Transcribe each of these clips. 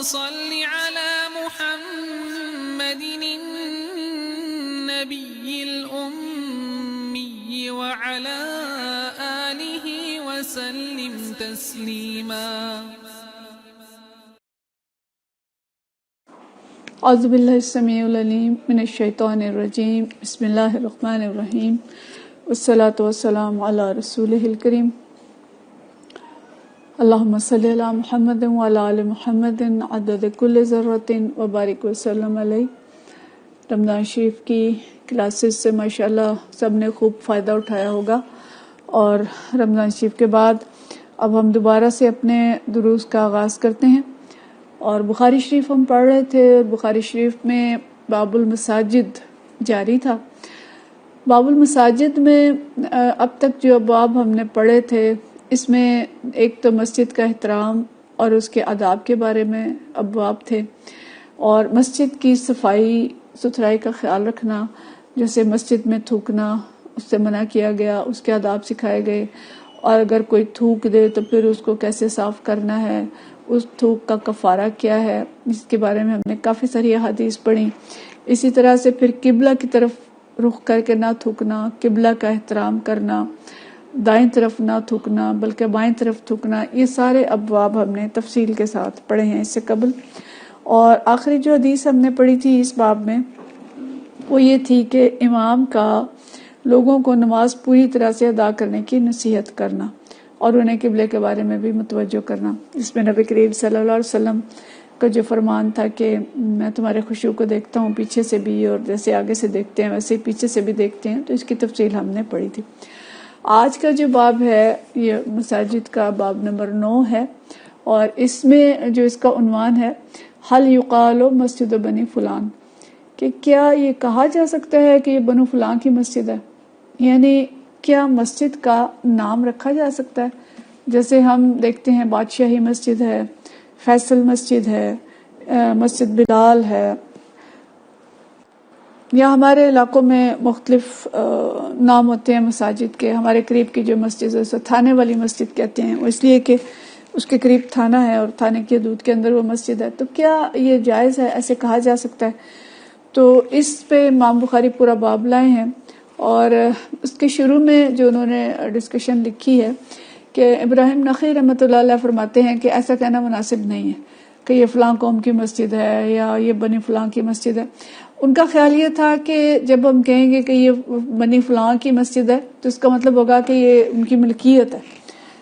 صل على محمد النبي الأمي وعلى آله وسلم تسليما. اعوذ باللہ السمیع العلیم من الشیطان الرجیم. بسم اللہ الرحمن الرحیم والصلاة والسلام علی رسولہ الکریم. اللہم صلی علی محمد وعلی آل محمد عدد کل ذرۃ وبارک وسلم علیہ. رمضان شریف کی کلاسز سے ماشاءاللہ سب نے خوب فائدہ اٹھایا ہوگا، اور رمضان شریف کے بعد اب ہم دوبارہ سے اپنے دروس کا آغاز کرتے ہیں. اور بخاری شریف ہم پڑھ رہے تھے. بخاری شریف میں باب المساجد جاری تھا. باب المساجد میں اب تک جو ابواب ہم نے پڑھے تھے، اس میں ایک تو مسجد کا احترام اور اس کے آداب کے بارے میں ابواب تھے، اور مسجد کی صفائی ستھرائی کا خیال رکھنا، جیسے مسجد میں تھوکنا اس سے منع کیا گیا، اس کے آداب سکھائے گئے، اور اگر کوئی تھوک دے تو پھر اس کو کیسے صاف کرنا ہے، اس تھوک کا کفارہ کیا ہے، اس کے بارے میں ہم نے کافی ساری احادیث پڑھی. اسی طرح سے پھر قبلہ کی طرف رخ کر کے نہ تھوکنا، قبلہ کا احترام کرنا، دائیں طرف نہ تھوکنا بلکہ بائیں طرف تھوکنا، یہ سارے ابواب ہم نے تفصیل کے ساتھ پڑھے ہیں اس سے قبل. اور آخری جو حدیث ہم نے پڑھی تھی اس باب میں وہ یہ تھی کہ امام کا لوگوں کو نماز پوری طرح سے ادا کرنے کی نصیحت کرنا اور انہیں قبلے کے بارے میں بھی متوجہ کرنا. اس میں نبی کریم صلی اللہ علیہ وسلم کا جو فرمان تھا کہ میں تمہارے خشوع کو دیکھتا ہوں پیچھے سے بھی، اور جیسے آگے سے دیکھتے ہیں ویسے ہی پیچھے سے بھی دیکھتے ہیں، تو اس کی تفصیل ہم نے پڑھی تھی. آج کا جو باب ہے یہ مساجد کا باب نمبر 9 ہے، اور اس میں جو اس کا عنوان ہے حل یقال مسجد بنی فلان، کہ کیا یہ کہا جا سکتا ہے کہ یہ بنو فلان کی مسجد ہے، یعنی کیا مسجد کا نام رکھا جا سکتا ہے. جیسے ہم دیکھتے ہیں بادشاہی مسجد ہے، فیصل مسجد ہے، مسجد بلال ہے، یا ہمارے علاقوں میں مختلف نام ہوتے ہیں مساجد کے. ہمارے قریب کی جو مسجد ہے اسے تھانے والی مسجد کہتے ہیں، وہ اس لیے کہ اس کے قریب تھانہ ہے اور تھانے کی حدود کے اندر وہ مسجد ہے. تو کیا یہ جائز ہے، ایسے کہا جا سکتا ہے؟ تو اس پہ امام بخاری پورا باب لائے ہیں، اور اس کے شروع میں جو انہوں نے ڈسکشن لکھی ہے کہ ابراہیم نخعی رحمۃ اللہ علیہ فرماتے ہیں کہ ایسا کہنا مناسب نہیں ہے کہ یہ فلاں قوم کی مسجد ہے یا یہ بنی فلاں کی مسجد ہے. ان کا خیال یہ تھا کہ جب ہم کہیں گے کہ یہ بنی فلاں کی مسجد ہے تو اس کا مطلب ہوگا کہ یہ ان کی ملکیت ہے،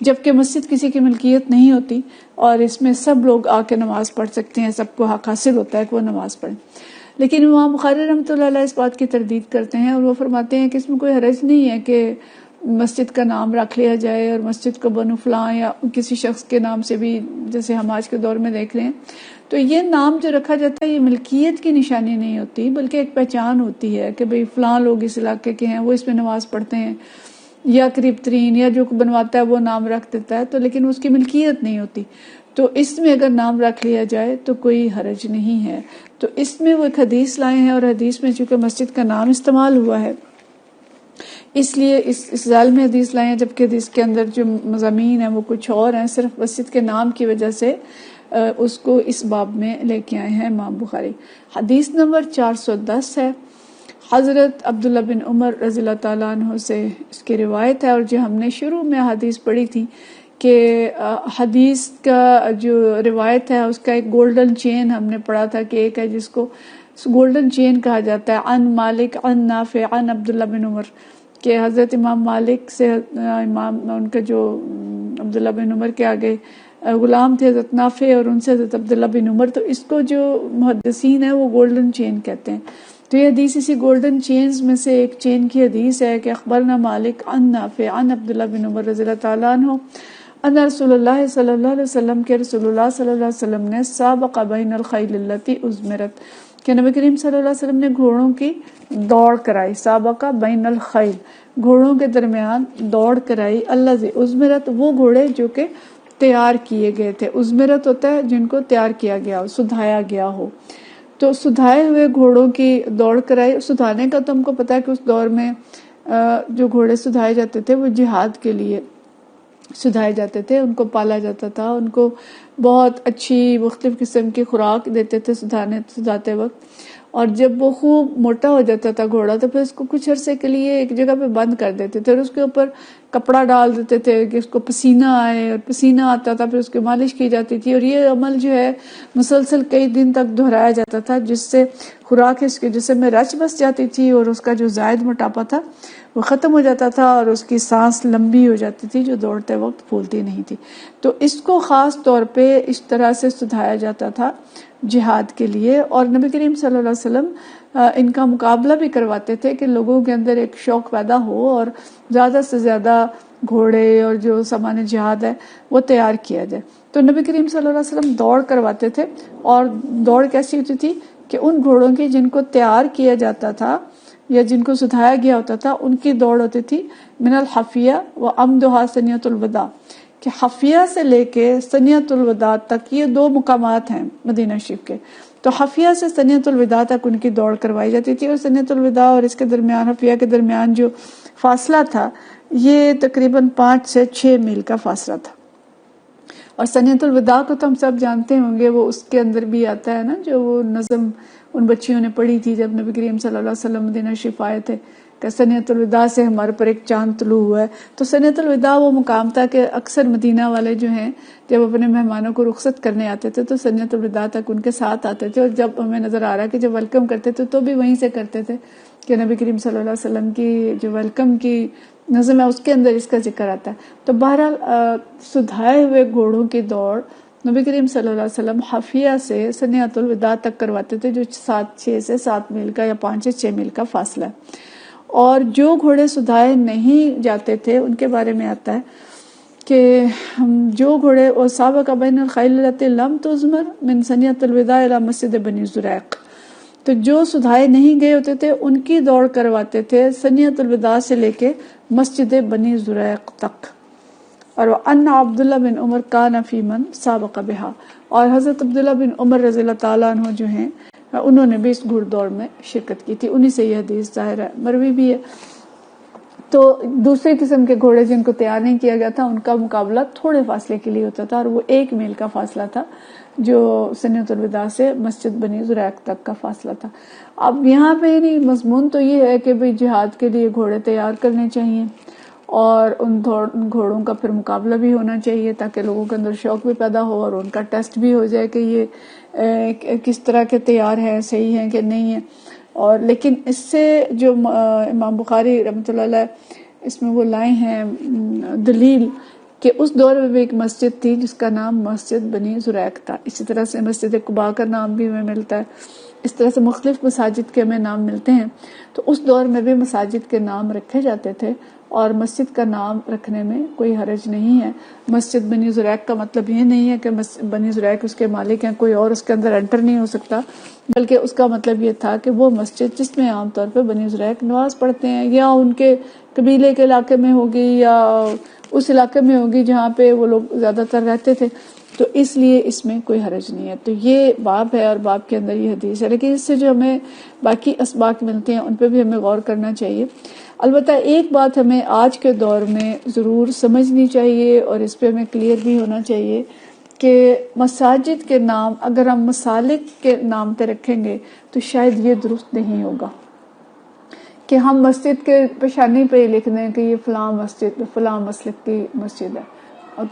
جبکہ مسجد کسی کی ملکیت نہیں ہوتی، اور اس میں سب لوگ آ کے نماز پڑھ سکتے ہیں، سب کو حق حاصل ہوتا ہے کہ وہ نماز پڑھیں. لیکن امام بخاری رحمۃ اللہ علیہ اس بات کی تردید کرتے ہیں، اور وہ فرماتے ہیں کہ اس میں کوئی حرج نہیں ہے کہ مسجد کا نام رکھ لیا جائے، اور مسجد کو بنو فلاں یا کسی شخص کے نام سے بھی، جیسے ہم آج کے دور میں دیکھ رہے ہیں. تو یہ نام جو رکھا جاتا ہے یہ ملکیت کی نشانی نہیں ہوتی، بلکہ ایک پہچان ہوتی ہے کہ بھئی فلاں لوگ اس علاقے کے ہیں، وہ اس میں نماز پڑھتے ہیں، یا قریب ترین یا جو بنواتا ہے وہ نام رکھ دیتا ہے، تو لیکن اس کی ملکیت نہیں ہوتی. تو اس میں اگر نام رکھ لیا جائے تو کوئی حرج نہیں ہے. تو اس میں وہ ایک حدیث لائے ہیں، اور حدیث میں چونکہ مسجد کا نام استعمال ہوا ہے اس لیے اس ذیل میں حدیث لائے ہیں، جبکہ حدیث کے اندر جو مضامین ہیں وہ کچھ اور ہیں. صرف مسجد کے نام کی وجہ سے اس کو اس باب میں لے کے آئے ہیں امام بخاری. حدیث نمبر 410 ہے. حضرت عبداللہ بن عمر رضی اللہ تعالیٰ عنہ سے اس کی روایت ہے، اور جو ہم نے شروع میں حدیث پڑھی تھی کہ حدیث کا جو روایت ہے اس کا ایک گولڈن چین ہم نے پڑھا تھا کہ ایک ہے جس کو گولڈن چین کہا جاتا ہے، عن مالک عن نافع عن عبداللہ بن عمر، کہ حضرت امام مالک سے امام ان کا جو عبداللہ بن عمر کے آگے غلام تھے حضرت نافع، اور ان سے حضرت عبداللہ بن عمر. تو اس کو جو محدثین ہیں وہ گولڈن چین کہتے ہیں. تو یہ حدیث اسی گولڈن چینز میں سے ایک چین کی حدیث ہے کہ اخبرنا مالک عن نافع عن عبداللہ بن عمر رضی اللہ تعالیٰ عنہ ان رسول اللہ صلی اللہ علیہ وسلم کے رسول اللہ صلی اللہ علیہ وسلم نے سابق بین الخیل التی ازمرت، کہ نبی کریم صلی اللہ علیہ وسلم نے گھوڑوں کی دوڑ کرائی. سابق بین الخیل، گھوڑوں کے درمیان دوڑ کرائی. الذی ازمرت، وہ گھوڑے جو کہ تیار کیے گئے تھے. ازمرت ہوتا ہے جن کو تیار کیا گیا ہو، سدھایا گیا ہو. تو سدھائے ہوئے گھوڑوں کی دوڑ کرائی. سدھانے کا تو ہم کو پتا ہے کہ اس دور میں جو گھوڑے سدھائے جاتے تھے وہ جہاد کے لیے سدھائے جاتے تھے، ان کو پالا جاتا تھا، ان کو بہت اچھی مختلف قسم کی خوراک دیتے تھے سدھاتے وقت. اور جب وہ خوب موٹا ہو جاتا تھا گھوڑا تو پھر اس کو کچھ عرصے کے لیے ایک جگہ پہ بند کر دیتے تھے اور اس کے اوپر کپڑا ڈال دیتے تھے کہ اس کو پسینہ آئے، اور پسینہ آتا تھا پھر اس کی مالش کی جاتی تھی. اور یہ عمل جو ہے مسلسل کئی دن تک دہرایا جاتا تھا، جس سے خوراک اس کے جسم میں رچ بس جاتی تھی اور اس کا جو زائد موٹاپا تھا وہ ختم ہو جاتا تھا اور اس کی سانس لمبی ہو جاتی تھی جو دوڑتے وقت پھولتی نہیں تھی. تو اس کو خاص طور پہ اس طرح سے سدھایا جاتا تھا جہاد کے لیے. اور نبی کریم صلی اللہ علیہ وسلم ان کا مقابلہ بھی کرواتے تھے کہ لوگوں کے اندر ایک شوق پیدا ہو اور زیادہ سے زیادہ گھوڑے اور جو سامان جہاد ہے وہ تیار کیا جائے. تو نبی کریم صلی اللہ علیہ وسلم دوڑ کرواتے تھے، اور دوڑ کیسی ہوتی تھی کہ ان گھوڑوں کی جن کو تیار کیا جاتا تھا یا جن کو سدھایا گیا ہوتا تھا ان کی دوڑ ہوتی تھی من الحفیہ و امدھا سنیۃ الوداع، کہ حفیہ سے لے کے سنیۃ الوداع تک یہ 2 مقامات ہیں مدینہ شریف کے. تو حفیہ سے سنیۃ الوداع تک ان کی دوڑ کروائی جاتی تھی، اور سنیۃ الوداع اور اس کے درمیان حفیہ کے درمیان جو فاصلہ تھا یہ تقریباً 5 سے 6 میل کا فاصلہ تھا. اور سنیۃ الوداع کو تو ہم سب جانتے ہوں گے، وہ اس کے اندر بھی آتا ہے نا جو وہ نظم ان بچیوں نے پڑھی تھی جب نبی کریم صلی اللہ علیہ وسلم مدینہ شریف آئے تھے کہ سنیۃ الوداع سے ہمارے پر ایک چاند طلوع ہوا ہے. تو سنیۃ الوداع وہ مقام تھا کہ اکثر مدینہ والے جو ہیں جب اپنے مہمانوں کو رخصت کرنے آتے تھے تو سنیۃ الوداع تک ان کے ساتھ آتے تھے، اور جب ہمیں نظر آ رہا کہ جب ویلکم کرتے تھے تو بھی وہیں سے کرتے تھے کہ نبی کریم صلی اللہ علیہ وسلم کی جو ویلکم کی نظم ہے اس کے اندر اس کا ذکر آتا ہے. تو بہرحال سدھائے ہوئے گھوڑوں کی دوڑ نبی کریم صلی اللہ علیہ وسلم حفیہ سے سنیۃ الوداع تک کرواتے تھے، جو 6 سے 7 میل کا یا 5 سے 6 میل کا فاصلہ ہے. اور جو گھوڑے سدھائے نہیں جاتے تھے ان کے بارے میں آتا ہے کہ جو گھوڑے اور سابق بین الخیل التی لم تزمر من سنیۃ الوداع الی مسجد بنی زریق، تو جو سدھائے نہیں گئے ہوتے تھے ان کی دوڑ کرواتے تھے سنیۃ الوداع سے لے کے مسجد بنی زریق تک. اور ان عبداللہ بن عمر کان فی من سابق بہا، اور حضرت عبداللہ بن عمر رضی اللہ تعالیٰ عنہ جو ہیں انہوں نے بھی اس گھوڑ دوڑ میں شرکت کی تھی. انہی سے یہ حدیث ظاہر ہے، مروی بھی ہے. تو دوسرے قسم کے گھوڑے جن کو تیار نہیں کیا گیا تھا ان کا مقابلہ تھوڑے فاصلے کے لیے ہوتا تھا، اور وہ 1 میل کا فاصلہ تھا جو سنیۃ الوداع سے مسجد بنی زریق تک کا فاصلہ تھا. اب یہاں پہ مضمون تو یہ ہے کہ بھئی جہاد کے لیے گھوڑے تیار کرنے چاہیے، اور ان گھوڑوں کا پھر مقابلہ بھی ہونا چاہیے تاکہ لوگوں کے اندر شوق بھی پیدا ہو اور ان کا ٹیسٹ بھی ہو جائے کہ یہ کس طرح کے تیار ہیں، صحیح ہیں کہ نہیں ہیں. اور لیکن اس سے جو امام بخاری رحمۃ اللہ علیہ اس میں وہ لائے ہیں دلیل کہ اس دور میں بھی ایک مسجد تھی جس کا نام مسجد بنی زریق تھا. اسی طرح سے مسجد قباء کا نام بھی ہمیں ملتا ہے، اس طرح سے مختلف مساجد کے ہمیں نام ملتے ہیں. تو اس دور میں بھی مساجد کے نام رکھے جاتے تھے، اور مسجد کا نام رکھنے میں کوئی حرج نہیں ہے. مسجد بنی زریق کا مطلب یہ نہیں ہے کہ بنی زریق اس کے مالک ہیں، کوئی اور اس کے اندر انٹر نہیں ہو سکتا، بلکہ اس کا مطلب یہ تھا کہ وہ مسجد جس میں عام طور پہ بنی زریق نماز پڑھتے ہیں یا ان کے قبیلے کے علاقے میں ہوگی یا اس علاقے میں ہوگی جہاں پہ وہ لوگ زیادہ تر رہتے تھے، تو اس لیے اس میں کوئی حرج نہیں ہے. تو یہ باب ہے اور باب کے اندر یہ حدیث ہے، لیکن اس سے جو ہمیں باقی اسباق ملتے ہیں ان پہ بھی ہمیں غور کرنا چاہیے. البتہ ایک بات ہمیں آج کے دور میں ضرور سمجھنی چاہیے اور اس پہ ہمیں کلیئر بھی ہونا چاہیے کہ مساجد کے نام اگر ہم مسالک کے نام پہ رکھیں گے تو شاید یہ درست نہیں ہوگا کہ ہم مسجد کے پیشانی پہ ہی لکھ دیں کہ یہ فلاں مسجد فلاں مسلک کی مسجد ہے.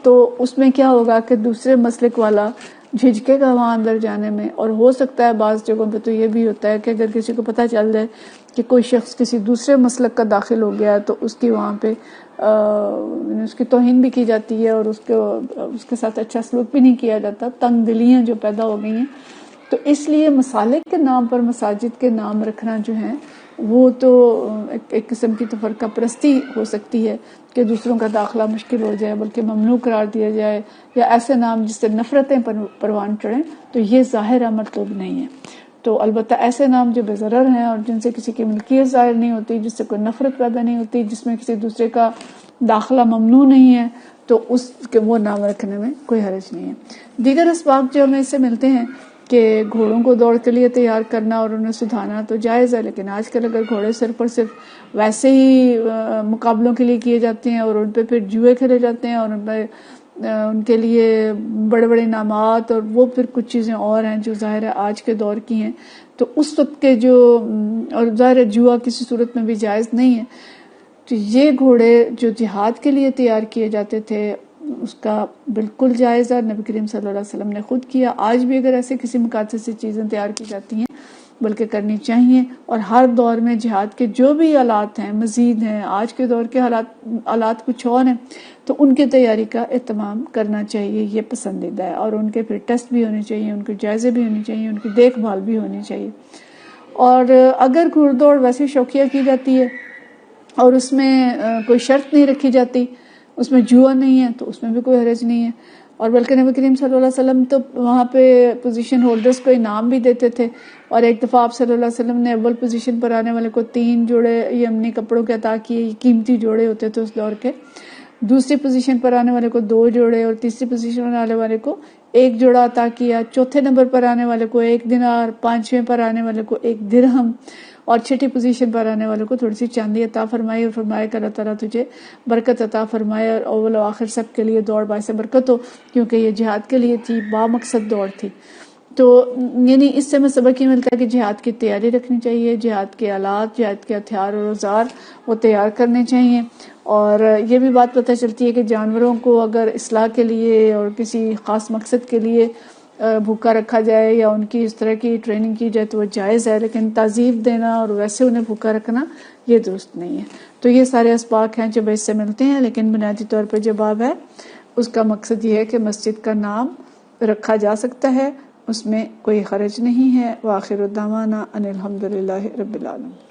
تو اس میں کیا ہوگا کہ دوسرے مسلک والا جھجکے گا وہاں اندر جانے میں. اور ہو سکتا ہے بعض جگہوں پہ تو یہ بھی ہوتا ہے کہ اگر کسی کو پتہ چل جائے کہ کوئی شخص کسی دوسرے مسلک کا داخل ہو گیا تو اس کی وہاں پہ اس کی توہین بھی کی جاتی ہے اور اس کے ساتھ اچھا سلوک بھی نہیں کیا جاتا، تنگ دلیاں جو پیدا ہو گئی ہیں. تو اس لیے مسالک کے نام پر مساجد کے نام رکھنا جو ہے وہ تو ایک قسم کی تفرقہ پرستی ہو سکتی ہے کہ دوسروں کا داخلہ مشکل ہو جائے، بلکہ ممنوع قرار دیا جائے، یا ایسے نام جس سے نفرتیں پروان چڑھیں، تو یہ ظاہر مطلوب نہیں ہے. تو البتہ ایسے نام جو بے ضرر ہیں اور جن سے کسی کی ملکیت ظاہر نہیں ہوتی، جس سے کوئی نفرت پیدا نہیں ہوتی، جس میں کسی دوسرے کا داخلہ ممنوع نہیں ہے، تو اس کے وہ نام رکھنے میں کوئی حرج نہیں ہے. دیگر اسباق جو ہمیں اس سے ملتے ہیں کہ گھوڑوں کو دوڑ کے لیے تیار کرنا اور انہیں سدھانا تو جائز ہے، لیکن آج کل اگر گھوڑے صرف اور صرف ویسے ہی مقابلوں کے لیے کیے جاتے ہیں اور ان پہ پھر جوئے کھیلے جاتے ہیں اور ان کے لیے بڑے بڑے انعامات اور وہ پھر کچھ چیزیں اور ہیں جو ظاہر ہے آج کے دور کی ہیں، تو اس وقت کے اور ظاہر ہے جوا کسی صورت میں بھی جائز نہیں ہے، تو یہ گھوڑے جو جہاد کے لیے تیار کیے جاتے تھے اس کا بالکل جائز ہے، نبی کریم صلی اللہ علیہ وسلم نے خود کیا۔ آج بھی اگر ایسے کسی مقاصد سے چیزیں تیار کی جاتی ہیں بلکہ کرنی چاہیے، اور ہر دور میں جہاد کے جو بھی آلات ہیں مزید ہیں، آج کے دور کے آلات کچھ اور ہیں، تو ان کی تیاری کا اہتمام کرنا چاہیے، یہ پسندیدہ ہے، اور ان کے پھر ٹیسٹ بھی ہونے چاہیے، ان کے جائزے بھی ہونے چاہیے، ان کی دیکھ بھال بھی ہونی چاہیے۔ اور اگر گھوڑ دوڑ ویسے شوقیہ کی جاتی ہے اور اس میں کوئی شرط نہیں رکھی جاتی، اس میں جوا نہیں ہے، تو اس میں بھی کوئی حرج نہیں ہے، اور بلکہ نبی کریم صلی اللہ علیہ وسلم تو وہاں پہ پوزیشن ہولڈرز کو انعام بھی دیتے تھے، اور ایک دفعہ آپ صلی اللہ علیہ وسلم نے اول پوزیشن پر آنے والے کو 3 جوڑے یمنی کپڑوں کے عطا کیے، یہ قیمتی جوڑے ہوتے تھے اس دور کے، دوسری پوزیشن پر آنے والے کو 2 جوڑے، اور تیسری پوزیشن پر آنے والے کو 1 جوڑا عطا کیا، چوتھے نمبر پر آنے والے کو 1 دینار، 5ویں پر آنے والے کو 1 درہم، اور 6ٹھی پوزیشن پر آنے والے کو تھوڑی سی چاندی عطا فرمائی، اور فرمایا کہ اللہ تعالیٰ تجھے برکت عطا فرمائے اور اول و آخر سب کے لیے دوڑ باعث برکت ہو، کیونکہ یہ جہاد کے لیے تھی، با مقصد دوڑ تھی۔ تو یعنی اس سے میں سبق یہ ملتا ہے کہ جہاد کی تیاری رکھنی چاہیے، جہاد کے آلات، جہاد کے ہتھیار اور اوزار وہ تیار کرنے چاہیے، اور یہ بھی بات پتہ چلتی ہے کہ جانوروں کو اگر اصلاح کے لیے اور کسی خاص مقصد کے لیے بھوکا رکھا جائے یا ان کی اس طرح کی ٹریننگ کی جائے تو وہ جائز ہے، لیکن تعذیب دینا اور ویسے انہیں بھوکا رکھنا یہ درست نہیں ہے۔ تو یہ سارے اسباق ہیں جو اس سے ملتے ہیں، لیکن بنیادی طور پر جو باب ہے اس کا مقصد یہ ہے کہ مسجد کا نام رکھا جا سکتا ہے، اس میں کوئی حرج نہیں ہے۔ وآخر دعوانا ان الحمدللہ رب العالمین۔